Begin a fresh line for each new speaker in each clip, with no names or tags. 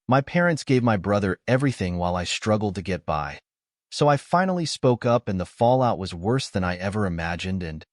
My parents gave my brother everything while I struggled to get by. So I finally spoke up, and the fallout was worse than I ever imagined. And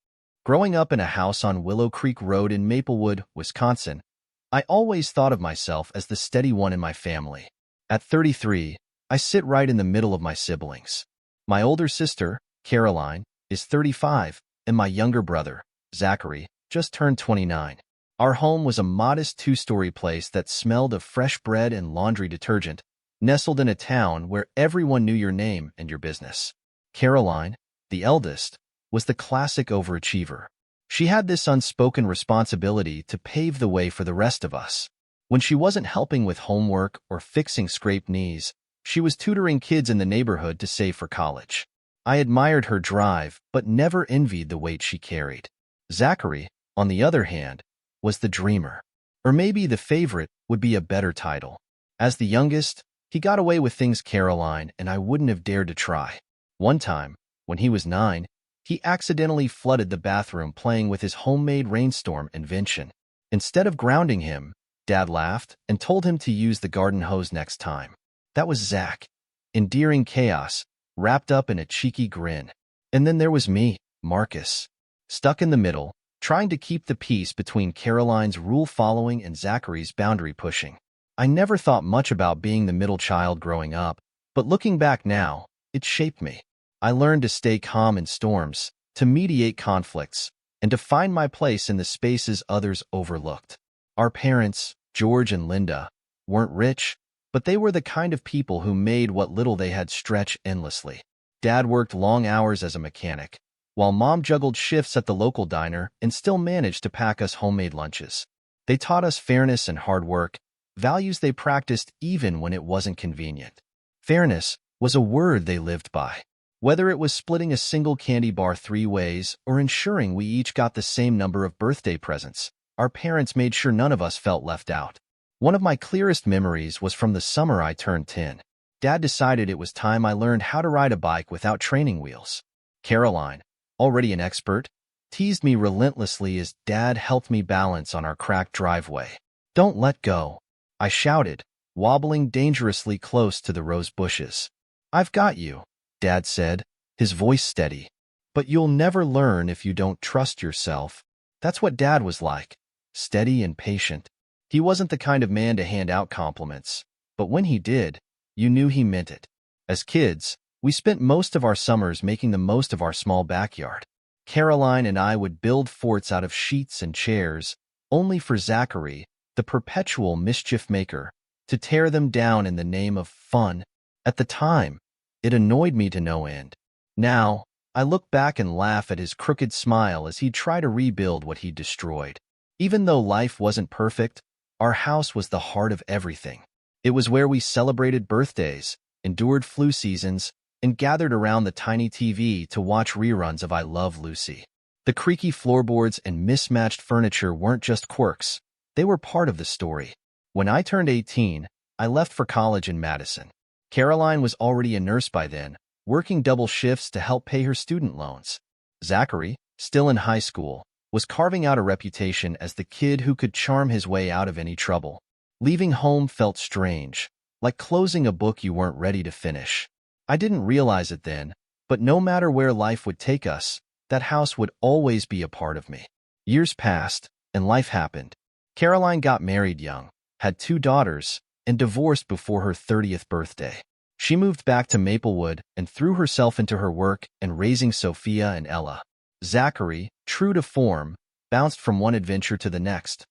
growing up in a house on Willow Creek Road in Maplewood, Wisconsin, I always thought of myself as the steady one in my family. At 33, I sit right in the middle of my siblings. My older sister, Caroline, is 35, and my younger brother, Zachary, just turned 29. Our home was a modest two-story place that smelled of fresh bread and laundry detergent, nestled in a town where everyone knew your name and your business. Caroline, the eldest, was the classic overachiever. She had this unspoken responsibility to pave the way for the rest of us. When she wasn't helping with homework or fixing scraped knees, she was tutoring kids in the neighborhood to save for college. I admired her drive, but never envied the weight she carried. Zachary, on the other hand, was the dreamer. Or maybe the favorite would be a better title. As the youngest, he got away with things Caroline and I wouldn't have dared to try. One time, when he was 9, he accidentally flooded the bathroom playing with his homemade rainstorm invention. Instead of grounding him, Dad laughed and told him to use the garden hose next time. That was Zach, endearing chaos, wrapped up in a cheeky grin. And then there was me, Marcus, stuck in the middle, trying to keep the peace between Caroline's rule-following and Zachary's boundary-pushing. I never thought much about being the middle child growing up, but looking back now, it shaped me. I learned to stay calm in storms, to mediate conflicts, and to find my place in the spaces others overlooked. Our parents, George and Linda, weren't rich, but they were the kind of people who made what little they had stretch endlessly. Dad worked long hours as a mechanic, while Mom juggled shifts at the local diner and still managed to pack us homemade lunches. They taught us fairness and hard work, values they practiced even when it wasn't convenient. Fairness was a word they lived by. Whether it was splitting a single candy bar 3 ways or ensuring we each got the same number of birthday presents, our parents made sure none of us felt left out. One of my clearest memories was from the summer I turned 10. Dad decided it was time I learned how to ride a bike without training wheels. Caroline, already an expert, teased me relentlessly as Dad helped me balance on our cracked driveway. "Don't let go," I shouted, wobbling dangerously close to the rose bushes. "I've got you," Dad said, his voice steady. "But you'll never learn if you don't trust yourself." That's what Dad was like, steady and patient. He wasn't the kind of man to hand out compliments, but when he did, you knew he meant it. As kids, we spent most of our summers making the most of our small backyard. Caroline and I would build forts out of sheets and chairs, only for Zachary, the perpetual mischief maker, to tear them down in the name of fun. At the time, it annoyed me to no end. Now, I look back and laugh at his crooked smile as he'd try to rebuild what he'd destroyed. Even though life wasn't perfect, our house was the heart of everything. It was where we celebrated birthdays, endured flu seasons, and gathered around the tiny TV to watch reruns of I Love Lucy. The creaky floorboards and mismatched furniture weren't just quirks, they were part of the story. When I turned 18, I left for college in Madison. Caroline was already a nurse by then, working double shifts to help pay her student loans. Zachary, still in high school, was carving out a reputation as the kid who could charm his way out of any trouble. Leaving home felt strange, like closing a book you weren't ready to finish. I didn't realize it then, but no matter where life would take us, that house would always be a part of me. Years passed, and life happened. Caroline got married young, had 2 daughters, and divorced before her 30th birthday. She moved back to Maplewood and threw herself into her work and raising Sophia and Ella. Zachary, true to form, bounced from one adventure to the next.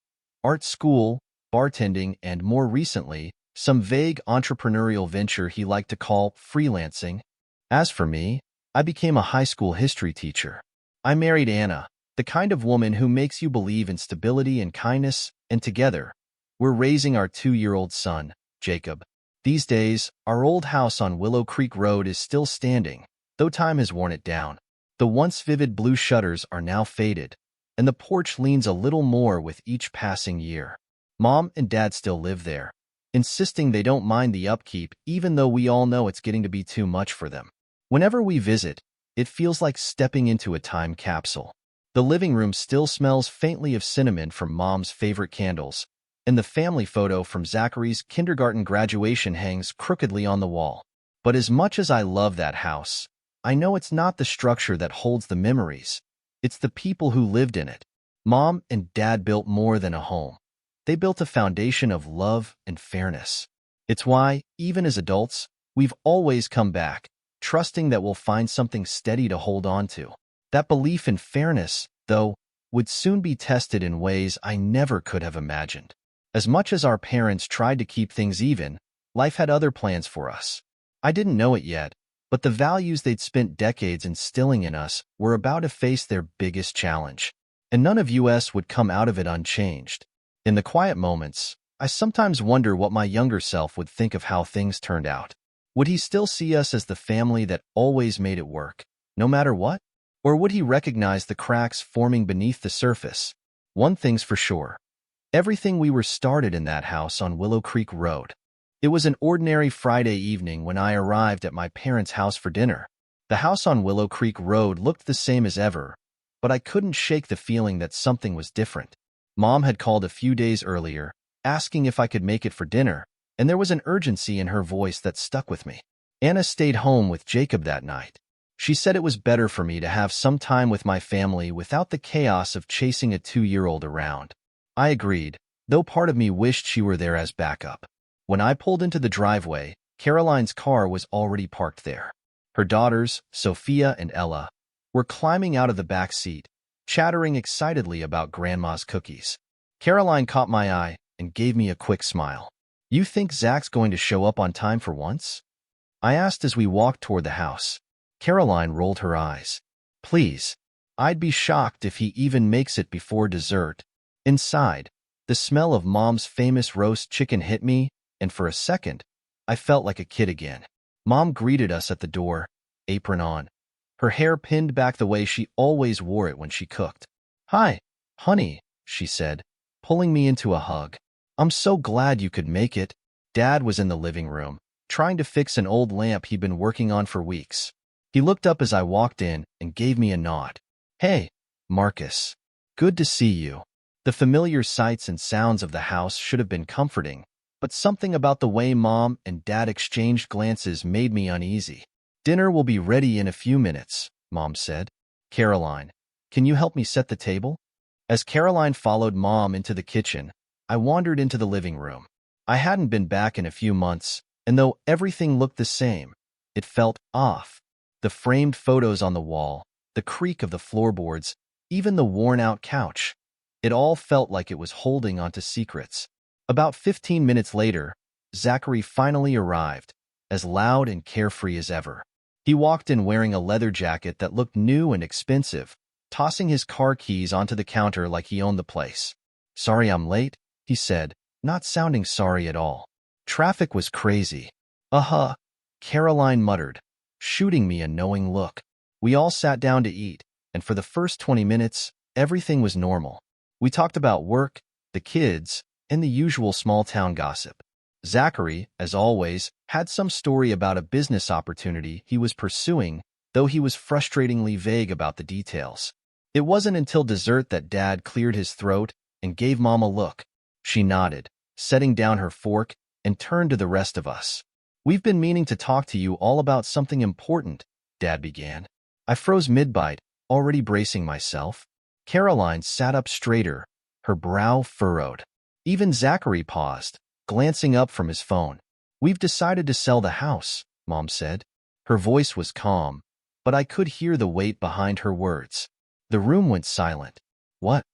Art school, bartending, and more recently, some vague entrepreneurial venture he liked to call freelancing. As for me, I became a high school history teacher. I married Anna, the kind of woman who makes you believe in stability and kindness, and together, we're raising our 2-year-old son, Jacob. These days, our old house on Willow Creek Road is still standing, though time has worn it down. The once vivid blue shutters are now faded, and the porch leans a little more with each passing year. Mom and Dad still live there, insisting they don't mind the upkeep even though we all know it's getting to be too much for them. Whenever we visit, it feels like stepping into a time capsule. The living room still smells faintly of cinnamon from Mom's favorite candles, and the family photo from Zachary's kindergarten graduation hangs crookedly on the wall. But as much as I love that house, I know it's not the structure that holds the memories. It's the people who lived in it. Mom and Dad built more than a home. They built a foundation of love and fairness. It's why, even as adults, we've always come back, trusting that we'll find something steady to hold on to. That belief in fairness, though, would soon be tested in ways I never could have imagined. As much as our parents tried to keep things even, life had other plans for us. I didn't know it yet, but the values they'd spent decades instilling in us were about to face their biggest challenge. And none of us would come out of it unchanged. In the quiet moments, I sometimes wonder what my younger self would think of how things turned out. Would he still see us as the family that always made it work, no matter what? Or would he recognize the cracks forming beneath the surface? One thing's for sure. Everything we were started in that house on Willow Creek Road. It was an ordinary Friday evening when I arrived at my parents' house for dinner. The house on Willow Creek Road looked the same as ever, but I couldn't shake the feeling that something was different. Mom had called a few days earlier, asking if I could make it for dinner, and there was an urgency in her voice that stuck with me. Anna stayed home with Jacob that night. She said it was better for me to have some time with my family without the chaos of chasing a 2-year-old around. I agreed, though part of me wished she were there as backup. When I pulled into the driveway, Caroline's car was already parked there. Her daughters, Sophia and Ella, were climbing out of the back seat, chattering excitedly about Grandma's cookies. Caroline caught my eye and gave me a quick smile. "You think Zach's going to show up on time for once?" I asked as we walked toward the house. Caroline rolled her eyes. "Please. I'd be shocked if he even makes it before dessert." Inside, the smell of Mom's famous roast chicken hit me, and for a second, I felt like a kid again. Mom greeted us at the door, apron on, her hair pinned back the way she always wore it when she cooked. "Hi, honey," she said, pulling me into a hug. "I'm so glad you could make it." Dad was in the living room, trying to fix an old lamp he'd been working on for weeks. He looked up as I walked in and gave me a nod. "Hey, Marcus. Good to see you." The familiar sights and sounds of the house should have been comforting, but something about the way Mom and Dad exchanged glances made me uneasy. "Dinner will be ready in a few minutes," Mom said. "Caroline, can you help me set the table?" As Caroline followed Mom into the kitchen, I wandered into the living room. I hadn't been back in a few months, and though everything looked the same, it felt off. The framed photos on the wall, the creak of the floorboards, even the worn-out couch. It all felt like it was holding onto secrets. About 15 minutes later, Zachary finally arrived, as loud and carefree as ever. He walked in wearing a leather jacket that looked new and expensive, tossing his car keys onto the counter like he owned the place. "Sorry I'm late," he said, not sounding sorry at all. "Traffic was crazy." "Uh-huh," Caroline muttered, shooting me a knowing look. We all sat down to eat, and for the first 20 minutes, everything was normal. We talked about work, the kids, and the usual small-town gossip. Zachary, as always, had some story about a business opportunity he was pursuing, though he was frustratingly vague about the details. It wasn't until dessert that Dad cleared his throat and gave Mom a look. She nodded, setting down her fork, and turned to the rest of us. "We've been meaning to talk to you all about something important," Dad began. I froze mid-bite, already bracing myself. Caroline sat up straighter, her brow furrowed. Even Zachary paused, glancing up from his phone. "We've decided to sell the house," Mom said. Her voice was calm, but I could hear the weight behind her words. The room went silent. "What?"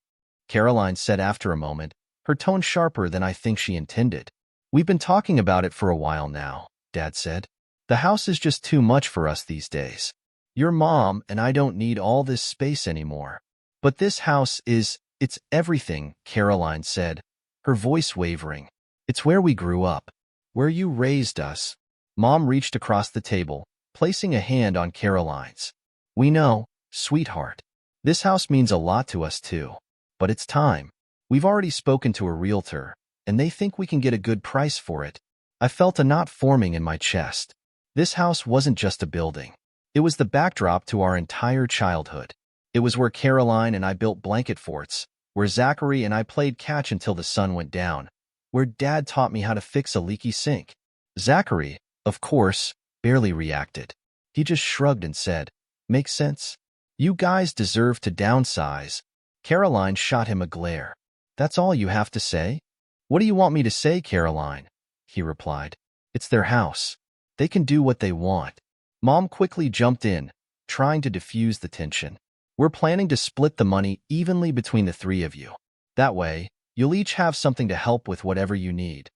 Caroline said after a moment, her tone sharper than I think she intended. "We've been talking about it for a while now," Dad said. "The house is just too much for us these days. Your mom and I don't need all this space anymore." "But this house it's everything," Caroline said, her voice wavering. "It's where we grew up, where you raised us." Mom reached across the table, placing a hand on Caroline's. "We know, sweetheart. This house means a lot to us too. But it's time. We've already spoken to a realtor, and they think we can get a good price for it." I felt a knot forming in my chest. This house wasn't just a building. It was the backdrop to our entire childhood. It was where Caroline and I built blanket forts, where Zachary and I played catch until the sun went down, where Dad taught me how to fix a leaky sink. Zachary, of course, barely reacted. He just shrugged and said, "Makes sense. You guys deserve to downsize." Caroline shot him a glare. "That's all you have to say?" "What do you want me to say, Caroline?" he replied. "It's their house. They can do what they want." Mom quickly jumped in, trying to diffuse the tension. "We're planning to split the money evenly between the three of you. That way, you'll each have something to help with whatever you need.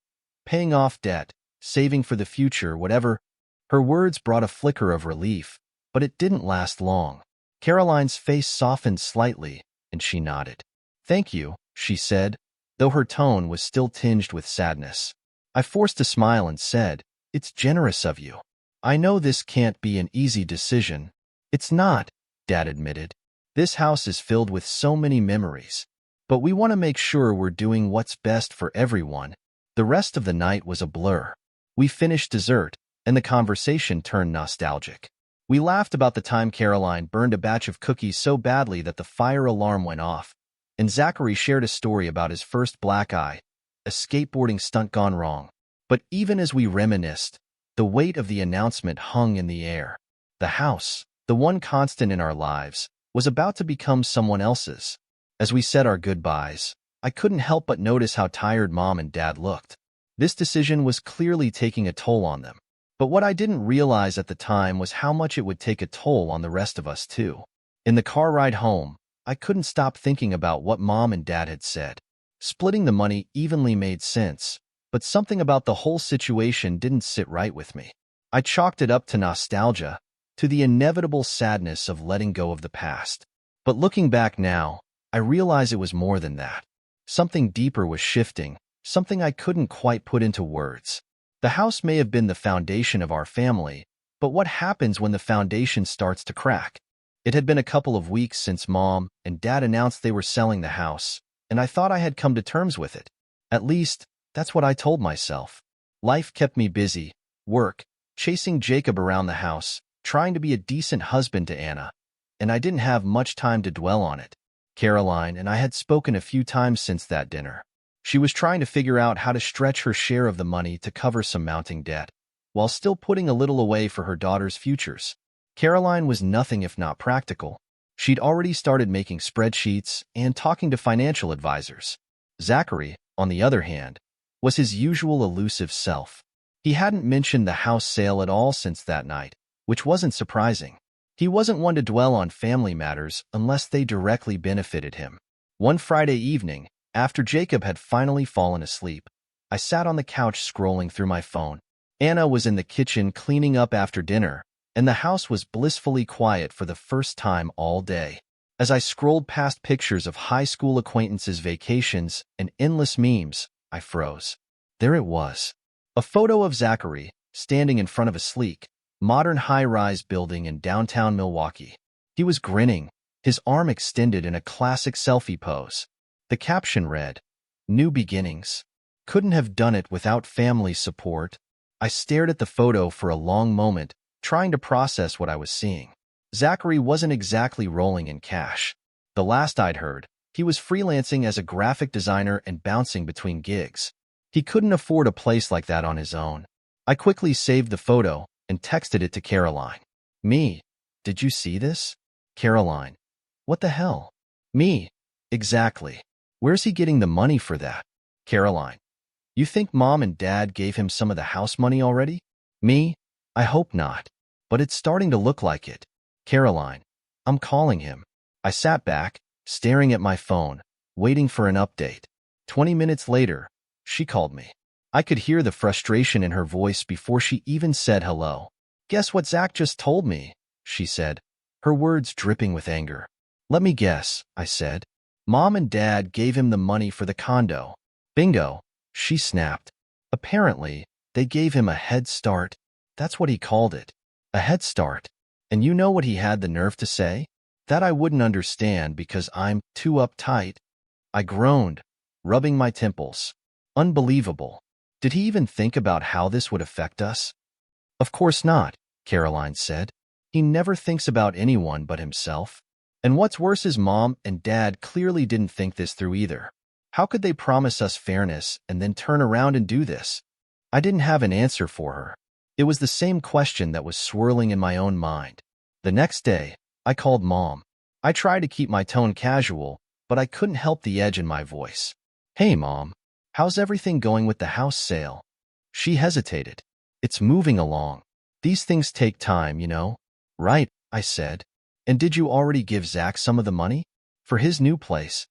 Paying off debt, saving for the future, whatever." Her words brought a flicker of relief, but it didn't last long. Caroline's face softened slightly, and she nodded. "Thank you," she said, though her tone was still tinged with sadness. I forced a smile and said, "It's generous of you. I know this can't be an easy decision." "It's not," Dad admitted. "This house is filled with so many memories. But we want to make sure we're doing what's best for everyone." The rest of the night was a blur. We finished dessert, and the conversation turned nostalgic. We laughed about the time Caroline burned a batch of cookies so badly that the fire alarm went off, and Zachary shared a story about his first black eye, a skateboarding stunt gone wrong. But even as we reminisced, the weight of the announcement hung in the air. The house, the one constant in our lives, was about to become someone else's. As we said our goodbyes, I couldn't help but notice how tired Mom and Dad looked. This decision was clearly taking a toll on them. But what I didn't realize at the time was how much it would take a toll on the rest of us too. In the car ride home, I couldn't stop thinking about what Mom and Dad had said. Splitting the money evenly made sense, but something about the whole situation didn't sit right with me. I chalked it up to nostalgia, to the inevitable sadness of letting go of the past. But looking back now, I realize it was more than that. Something deeper was shifting, something I couldn't quite put into words. The house may have been the foundation of our family, but what happens when the foundation starts to crack? It had been a couple of weeks since Mom and Dad announced they were selling the house, and I thought I had come to terms with it. At least, that's what I told myself. Life kept me busy, work, chasing Jacob around the house, trying to be a decent husband to Anna, and I didn't have much time to dwell on it. Caroline and I had spoken a few times since that dinner. She was trying to figure out how to stretch her share of the money to cover some mounting debt, while still putting a little away for her daughter's futures. Caroline was nothing if not practical. She'd already started making spreadsheets and talking to financial advisors. Zachary, on the other hand, was his usual elusive self. He hadn't mentioned the house sale at all since that night, which wasn't surprising. He wasn't one to dwell on family matters unless they directly benefited him. One Friday evening, after Jacob had finally fallen asleep, I sat on the couch scrolling through my phone. Anna was in the kitchen cleaning up after dinner, and the house was blissfully quiet for the first time all day. As I scrolled past pictures of high school acquaintances' vacations and endless memes, I froze. There it was. A photo of Zachary, standing in front of a sleek, modern high-rise building in downtown Milwaukee. He was grinning, his arm extended in a classic selfie pose. The caption read, "New beginnings. Couldn't have done it without family support." I stared at the photo for a long moment, trying to process what I was seeing. Zachary wasn't exactly rolling in cash. The last I'd heard, he was freelancing as a graphic designer and bouncing between gigs. He couldn't afford a place like that on his own. I quickly saved the photo and texted it to Caroline. "Me, did you see this?" Caroline, "What the hell?" "Me, exactly. Where's he getting the money for that?" Caroline, "You think Mom and Dad gave him some of the house money already?" "Me, I hope not. But it's starting to look like it." Caroline, "I'm calling him." I sat back, staring at my phone, waiting for an update. 20 minutes later, she called me. I could hear the frustration in her voice before she even said hello. "Guess what Zach just told me?" she said, her words dripping with anger. "Let me guess," I said. "Mom and Dad gave him the money for the condo." "Bingo," she snapped. "Apparently, they gave him a head start." That's what he called it. A head start. And you know what he had the nerve to say? That I wouldn't understand because I'm too uptight. I groaned, rubbing my temples. Unbelievable. Did he even think about how this would affect us? "Of course not," Caroline said. "He never thinks about anyone but himself. And what's worse is Mom and Dad clearly didn't think this through either. How could they promise us fairness and then turn around and do this? I didn't have an answer for her. It was the same question that was swirling in my own mind. The next day, I called Mom. I tried to keep my tone casual, but I couldn't help the edge in my voice. "Hey, Mom, how's everything going with the house sale?" She hesitated. "It's moving along. These things take time, you know." "Right," I said. "And did you already give Zach some of the money? For his new place?"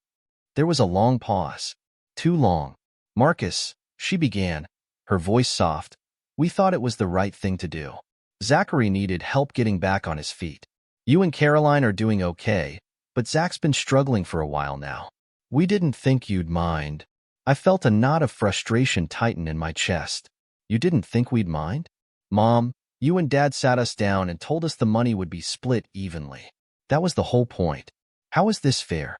There was a long pause. Too long. "Marcus," she began, her voice soft, "we thought it was the right thing to do. Zachary needed help getting back on his feet. You and Caroline are doing okay, but Zach's been struggling for a while now. We didn't think you'd mind." I felt a knot of frustration tighten in my chest. "You didn't think we'd mind?" "Mom, you and Dad sat us down and told us the money would be split evenly. That was the whole point. How is this fair?"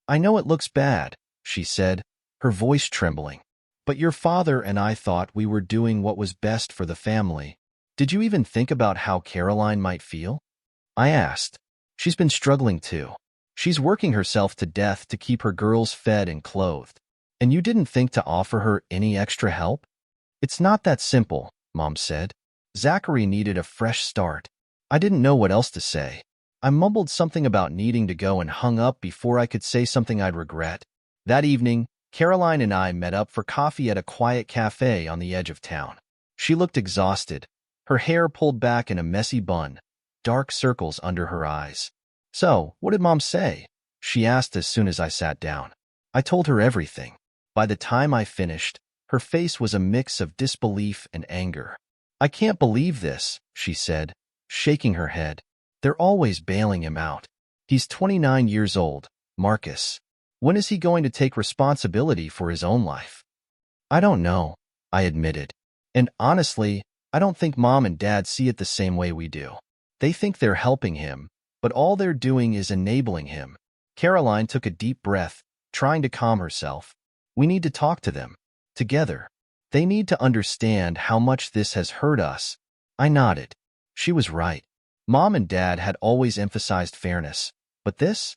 "I know it looks bad," she said, her voice trembling. "But your father and I thought we were doing what was best for the family. Did you even think about how Caroline might feel?" I asked. "She's been struggling too. She's working herself to death to keep her girls fed and clothed. And you didn't think to offer her any extra help?" "It's not that simple," Mom said. "Zachary needed a fresh start." I didn't know what else to say. I mumbled something about needing to go and hung up before I could say something I'd regret. That evening, Caroline and I met up for coffee at a quiet cafe on the edge of town. She looked exhausted, her hair pulled back in a messy bun, dark circles under her eyes. "So, what did Mom say?" she asked as soon as I sat down. I told her everything. By the time I finished, her face was a mix of disbelief and anger. "I can't believe this," she said, shaking her head. "They're always bailing him out. He's 29 years old, Marcus. When is he going to take responsibility for his own life?" "I don't know," I admitted. "And honestly, I don't think Mom and Dad see it the same way we do. They think they're helping him, but all they're doing is enabling him." Caroline took a deep breath, trying to calm herself. "We need to talk to them. Together. They need to understand how much this has hurt us." I nodded. She was right. Mom and Dad had always emphasized fairness, but this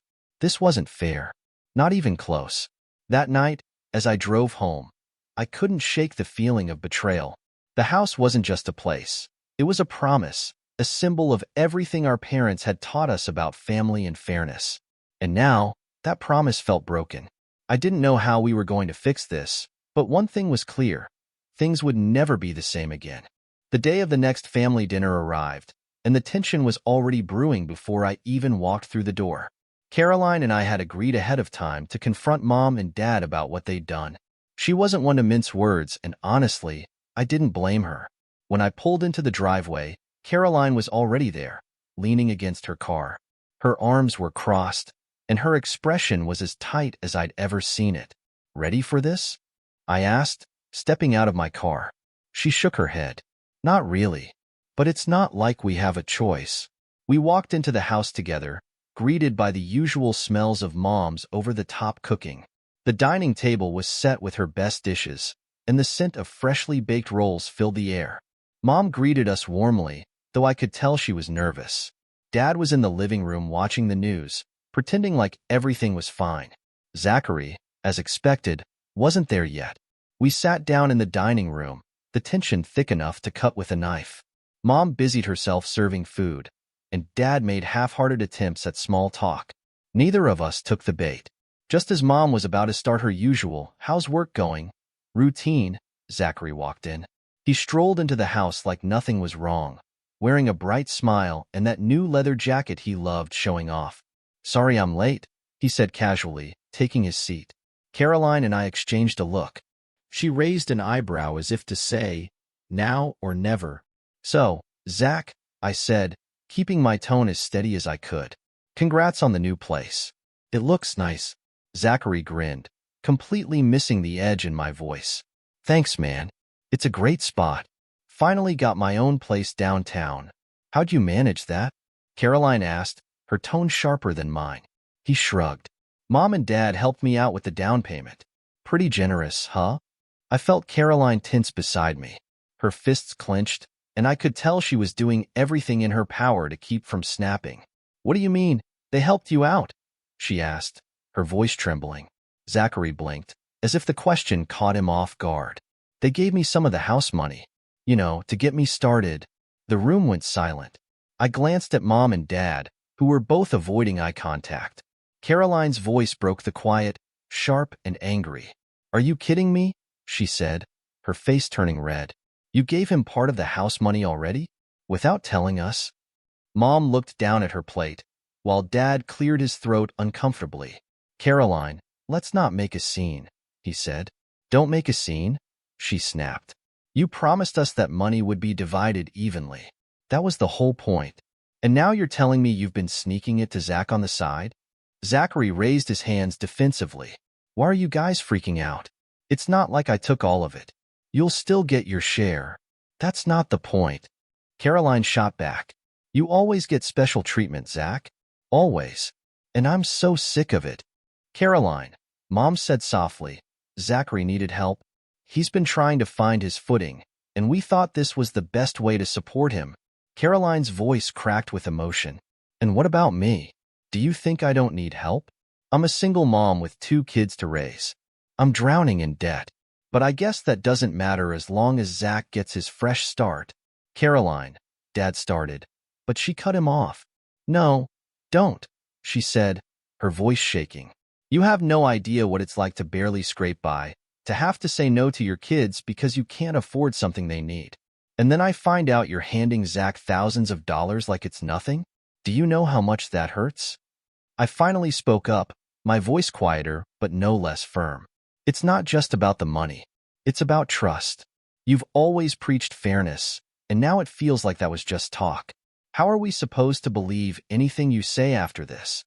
wasn't fair. Not even close. That night, as I drove home, I couldn't shake the feeling of betrayal. The house wasn't just a place. It was a promise, a symbol of everything our parents had taught us about family and fairness. And now, that promise felt broken. I didn't know how we were going to fix this, but one thing was clear. Things would never be the same again. The day of the next family dinner arrived, and the tension was already brewing before I even walked through the door. Caroline and I had agreed ahead of time to confront Mom and Dad about what they'd done. She wasn't one to mince words, and honestly, I didn't blame her. When I pulled into the driveway, Caroline was already there, leaning against her car. Her arms were crossed, and her expression was as tight as I'd ever seen it. "Ready for this?" I asked, stepping out of my car. She shook her head. "Not really. But it's not like we have a choice." We walked into the house together, greeted by the usual smells of Mom's over-the-top cooking. The dining table was set with her best dishes, and the scent of freshly baked rolls filled the air. Mom greeted us warmly, though I could tell she was nervous. Dad was in the living room watching the news, pretending like everything was fine. Zachary, as expected, wasn't there yet. We sat down in the dining room, the tension thick enough to cut with a knife. Mom busied herself serving food, and Dad made half-hearted attempts at small talk. Neither of us took the bait. Just as Mom was about to start her usual, "How's work going?" routine, Zachary walked in. He strolled into the house like nothing was wrong, wearing a bright smile and that new leather jacket he loved showing off. "Sorry I'm late," he said casually, taking his seat. Caroline and I exchanged a look. She raised an eyebrow as if to say, "Now or never." "So, Zach," I said, keeping my tone as steady as I could. "Congrats on the new place. It looks nice." Zachary grinned, completely missing the edge in my voice. "Thanks, man. It's a great spot. Finally got my own place downtown." "How'd you manage that?" Caroline asked, her tone sharper than mine. He shrugged. "Mom and Dad helped me out with the down payment." "Pretty generous, huh?" I felt Caroline tense beside me. Her fists clenched, and I could tell she was doing everything in her power to keep from snapping. "What do you mean, they helped you out?" she asked, her voice trembling. Zachary blinked. as if the question caught him off guard. They gave me some of the house money, to get me started. The room went silent. I glanced at Mom and Dad, who were both avoiding eye contact. Caroline's voice broke the quiet, sharp and angry. "Are you kidding me?" she said, her face turning red. "You gave him part of the house money already? Without telling us?" Mom looked down at her plate, while Dad cleared his throat uncomfortably. "Caroline, let's not make a scene," he said. "Don't make a scene," she snapped. "You promised us that money would be divided evenly. That was the whole point. And now you're telling me you've been sneaking it to Zach on the side?" Zachary raised his hands defensively. "Why are you guys freaking out? It's not like I took all of it. You'll still get your share." "That's not the point." Caroline shot back. "You always get special treatment, Zach. Always. And I'm so sick of it." "Caroline," Mom said softly, "Zachary needed help. He's been trying to find his footing, and we thought this was the best way to support him." Caroline's voice cracked with emotion. "And what about me? Do you think I don't need help? I'm a single mom with 2 kids to raise. I'm drowning in debt. But I guess that doesn't matter as long as Zach gets his fresh start." "Caroline," Dad started, but she cut him off. "No, don't," she said, her voice shaking. "You have no idea what it's like to barely scrape by, to have to say no to your kids because you can't afford something they need. And then I find out you're handing Zach thousands of dollars like it's nothing? Do you know how much that hurts?" I finally spoke up, my voice quieter but no less firm. "It's not just about the money. It's about trust. You've always preached fairness, and now it feels like that was just talk. How are we supposed to believe anything you say after this?"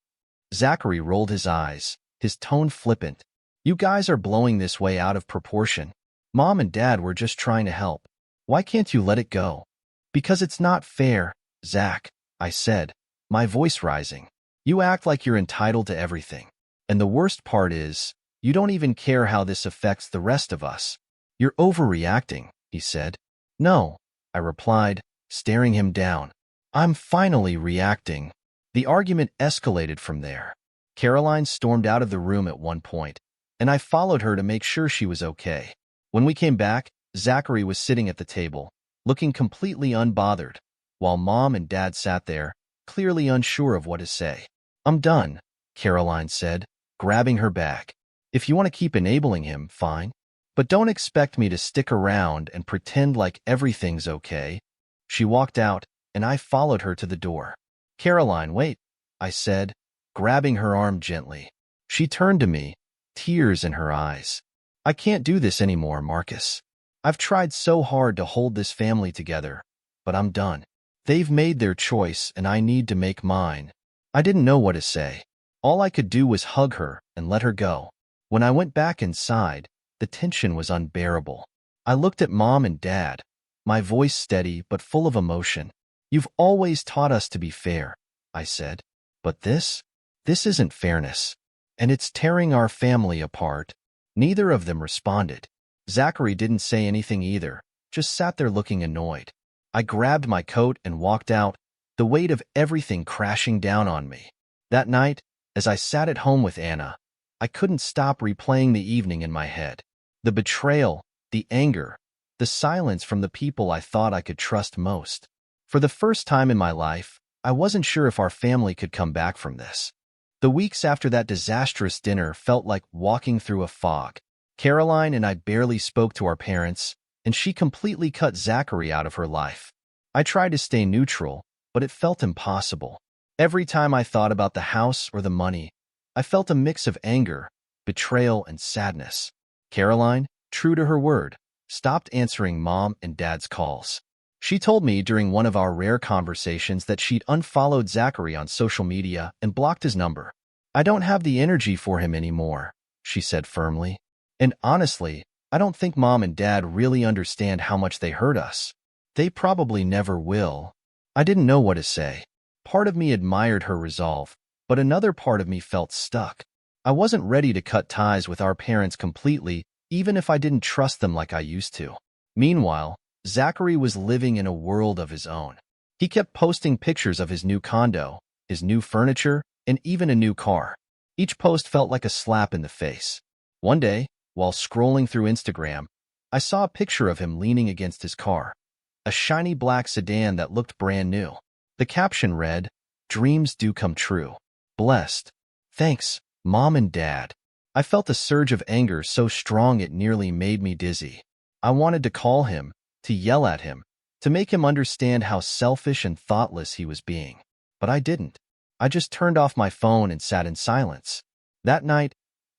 Zachary rolled his eyes, his tone flippant. "You guys are blowing this way out of proportion. Mom and Dad were just trying to help. Why can't you let it go?" "Because it's not fair, Zach," I said, my voice rising. "You act like you're entitled to everything. And the worst part is, you don't even care how this affects the rest of us." "You're overreacting," he said. "No," I replied, staring him down. "I'm finally reacting." The argument escalated from there. Caroline stormed out of the room at one point, and I followed her to make sure she was okay. When we came back, Zachary was sitting at the table, looking completely unbothered, while Mom and Dad sat there, clearly unsure of what to say. "I'm done," Caroline said, grabbing her bag. "If you want to keep enabling him, fine. But don't expect me to stick around and pretend like everything's okay." She walked out, and I followed her to the door. "Caroline, wait," I said, grabbing her arm gently. She turned to me, tears in her eyes. "I can't do this anymore, Marcus. I've tried so hard to hold this family together, but I'm done. They've made their choice, and I need to make mine." I didn't know what to say. All I could do was hug her and let her go. When I went back inside, the tension was unbearable. I looked at Mom and Dad, my voice steady but full of emotion. "You've always taught us to be fair," I said. "But this isn't fairness. And it's tearing our family apart." Neither of them responded. Zachary didn't say anything either, just sat there looking annoyed. I grabbed my coat and walked out, the weight of everything crashing down on me. That night, as I sat at home with Anna, I couldn't stop replaying the evening in my head. The betrayal, the anger, the silence from the people I thought I could trust most. For the first time in my life, I wasn't sure if our family could come back from this. The weeks after that disastrous dinner felt like walking through a fog. Caroline and I barely spoke to our parents, and she completely cut Zachary out of her life. I tried to stay neutral, but it felt impossible. Every time I thought about the house or the money, I felt a mix of anger, betrayal, and sadness. Caroline, true to her word, stopped answering Mom and Dad's calls. She told me during one of our rare conversations that she'd unfollowed Zachary on social media and blocked his number. "I don't have the energy for him anymore," she said firmly. "And honestly, I don't think Mom and Dad really understand how much they hurt us. They probably never will." I didn't know what to say. Part of me admired her resolve, but another part of me felt stuck. I wasn't ready to cut ties with our parents completely, even if I didn't trust them like I used to. Meanwhile, Zachary was living in a world of his own. He kept posting pictures of his new condo, his new furniture, and even a new car. Each post felt like a slap in the face. One day, While scrolling through Instagram, I saw a picture of him leaning against his car, a shiny black sedan that looked brand new. The caption read, "Dreams do come true. Blessed. Thanks, Mom and Dad." I felt a surge of anger so strong it nearly made me dizzy. I wanted to call him, to yell at him, to make him understand how selfish and thoughtless he was being. But I didn't. I just turned off my phone and sat in silence. That night,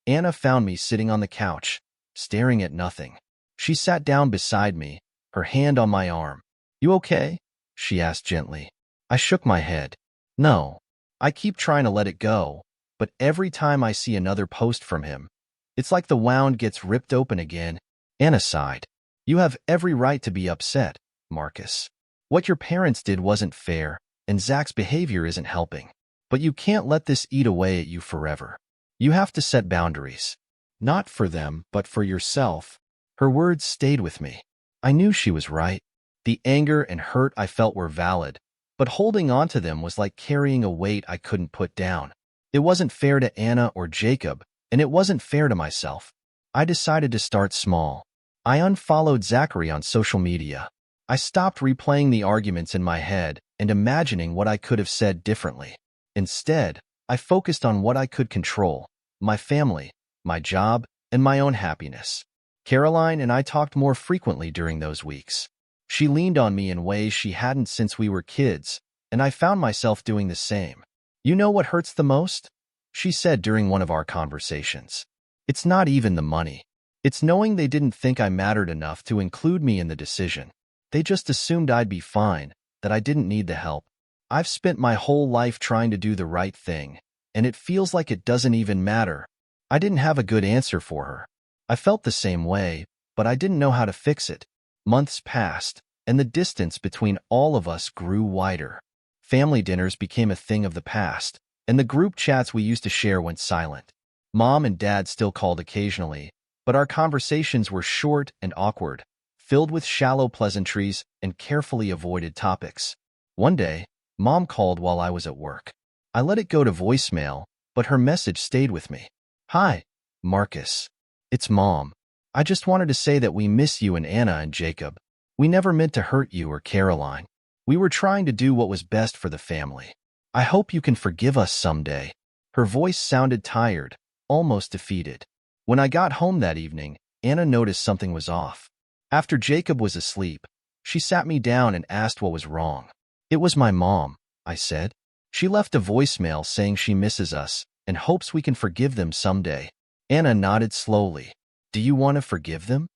Anna found me sitting on the couch, staring at nothing. She sat down beside me, her hand on my arm. "You okay?" she asked gently. I shook my head. "No. I keep trying to let it go, but every time I see another post from him, it's like the wound gets ripped open again." Anna sighed. "You have every right to be upset, Marcus. What your parents did wasn't fair, and Zach's behavior isn't helping. But you can't let this eat away at you forever. You have to set boundaries. Not for them, but for yourself." Her words stayed with me. I knew she was right. The anger and hurt I felt were valid, but holding on to them was like carrying a weight I couldn't put down. It wasn't fair to Anna or Jacob, and it wasn't fair to myself. I decided to start small. I unfollowed Zachary on social media. I stopped replaying the arguments in my head and imagining what I could have said differently. Instead, I focused on what I could control: my family, my job, and my own happiness. Caroline and I talked more frequently during those weeks. She leaned on me in ways she hadn't since we were kids, and I found myself doing the same. "You know what hurts the most?" she said during one of our conversations. "It's not even the money. It's knowing they didn't think I mattered enough to include me in the decision. They just assumed I'd be fine, that I didn't need the help. I've spent my whole life trying to do the right thing, and it feels like it doesn't even matter." I didn't have a good answer for her. I felt the same way, but I didn't know how to fix it. Months passed, and the distance between all of us grew wider. Family dinners became a thing of the past, and the group chats we used to share went silent. Mom and Dad still called occasionally, but our conversations were short and awkward, filled with shallow pleasantries and carefully avoided topics. One day, Mom called while I was at work. I let it go to voicemail, but her message stayed with me. "Hi, Marcus. It's Mom. I just wanted to say that we miss you and Anna and Jacob. We never meant to hurt you or Caroline. We were trying to do what was best for the family. I hope you can forgive us someday." Her voice sounded tired, almost defeated. When I got home that evening, Anna noticed something was off. After Jacob was asleep, she sat me down and asked what was wrong. "It was my mom," I said. "She left a voicemail saying she misses us and hopes we can forgive them someday." Anna nodded slowly. "Do you want to forgive them?"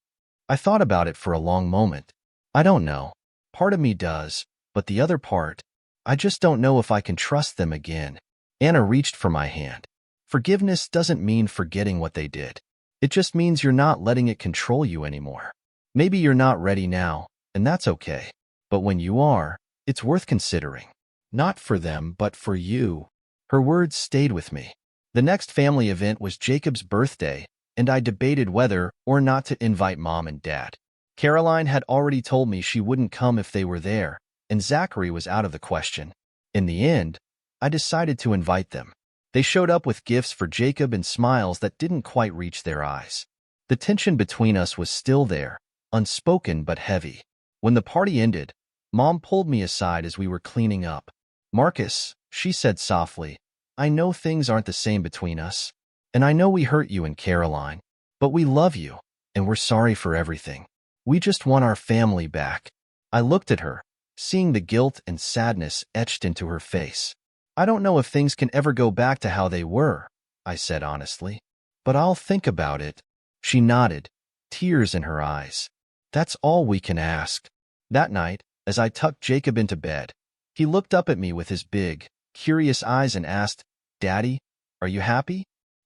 I thought about it for a long moment. I don't know. Part of me does, but the other part, I just don't know if I can trust them again. Anna reached for my hand. "Forgiveness doesn't mean forgetting what they did. It just means you're not letting it control you anymore. Maybe you're not ready now, and that's okay. But when you are, it's worth considering. Not for them, but for you." Her words stayed with me. The next family event was Jacob's birthday, and I debated whether or not to invite Mom and Dad. Caroline had already told me she wouldn't come if they were there, and Zachary was out of the question. In the end, I decided to invite them. They showed up with gifts for Jacob and smiles that didn't quite reach their eyes. The tension between us was still there, unspoken but heavy. When the party ended, Mom pulled me aside as we were cleaning up. "Marcus," she said softly, "I know things aren't the same between us, and I know we hurt you and Caroline, but we love you, and we're sorry for everything. We just want our family back." I looked at her, seeing the guilt and sadness etched into her face. "I don't know if things can ever go back to how they were," I said honestly, "but I'll think about it." She nodded, tears in her eyes. "That's all we can ask." That night, as I tucked Jacob into bed, he looked up at me with his big, curious eyes and asked, "Daddy, are you happy?"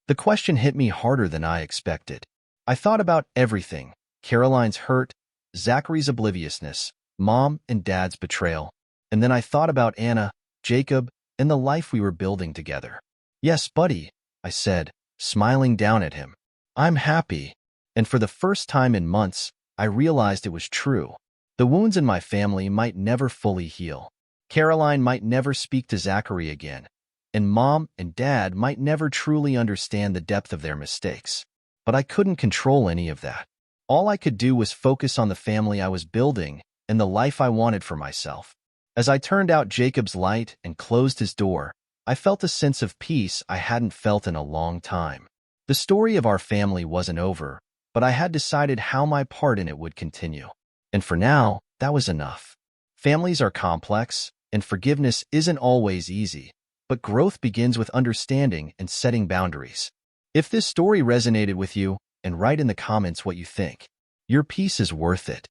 The question hit me harder than I expected. I thought about everything: Caroline's hurt, Zachary's obliviousness, Mom and Dad's betrayal. And then I thought about Anna, Jacob, and the life we were building together. "Yes, buddy," I said, smiling down at him. "I'm happy." And for the first time in months, I realized it was true. The wounds in my family might never fully heal. Caroline might never speak to Zachary again, and Mom and Dad might never truly understand the depth of their mistakes. But I couldn't control any of that. All I could do was focus on the family I was building and the life I wanted for myself. As I turned out Jacob's light and closed his door, I felt a sense of peace I hadn't felt in a long time. The story of our family wasn't over, but I had decided how my part in it would continue. And for now, that was enough. Families are complex, and forgiveness isn't always easy, but growth begins with understanding and setting boundaries. If this story resonated with you, and write in the comments what you think. Your peace is worth it.